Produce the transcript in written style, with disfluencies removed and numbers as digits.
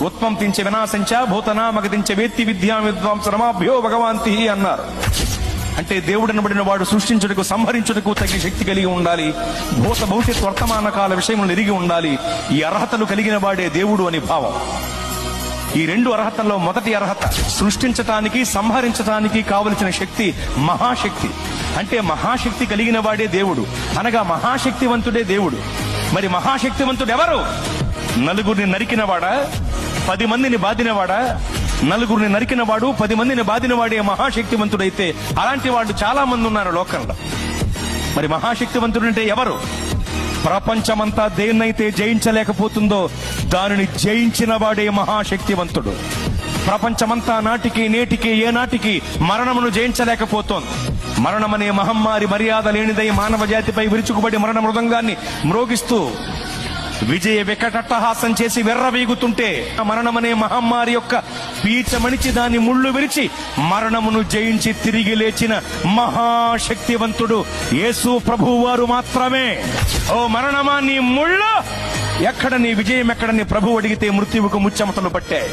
ఉత్పంతించ వినాశంచ భూతనామగతించ వేత్తి విద్యా విద్వాంసరమాభ్యో భగవాంతి అన్నారు. అంటే దేవుడనబడిన వాడు సృష్టించుటకు, సంహరించుటకు తగిన శక్తి కలిగి ఉండాలి. భూత భవిష్యత్ వర్తమాన కాల విషయములను ఎరిగి ఉండాలి. ఈ అర్హతలు కలిగిన వాడే దేవుడు అని భావం. ఈ రెండు అర్హతల్లో మొదటి అర్హత సృష్టించటానికి, సంహరించటానికి కావలసిన శక్తి మహాశక్తి. అంటే మహాశక్తి కలిగిన వాడే దేవుడు, అనగా మహాశక్తివంతుడే దేవుడు. మరి మహాశక్తివంతుడు ఎవరు? నలుగురిని నరికినవాడా? 10 మందిని బాధినవాడా? నలుగురిని నరికినవాడు, 10 మందిని బాధినవాడే మహాశక్తివంతుడైతే అలాంటి వాళ్ళు చాలా మంది ఉన్నారు లోకంలో. మరి మహాశక్తివంతుడు అంటే ఎవరు? ప్రపంచమంతా దేన్నైతే జయించలేకపోతుందో దానిని జయించిన వాడే మహాశక్తివంతుడు. ప్రపంచమంతా నాటికి నేటికి ఏనాటికి మరణమును జయించలేకపోతోంది. మరణమనే మహమ్మారి మర్యాద లేనిదై మానవ జాతిపై విరుచుకుబడి మరణ మృదంగాన్ని మ్రోగిస్తూ విజయ వికటట్టహాసం చేసి వెర్రవీగుతుంటే, మరణమనే మహమ్మారి యొక్క పీచమణిచి దాన్ని ముళ్ళు విరిచి మరణమును జయించి తిరిగి లేచిన మహాశక్తివంతుడు యేసు ప్రభువు వారు మాత్రమే. ఓ మరణమా నీ ముళ్ళు ఎక్కడ, నీ విజయం ఎక్కడ? నీ ప్రభువు అడిగితే మృత్యువుకు ముచ్చెమటలు పట్టాయి.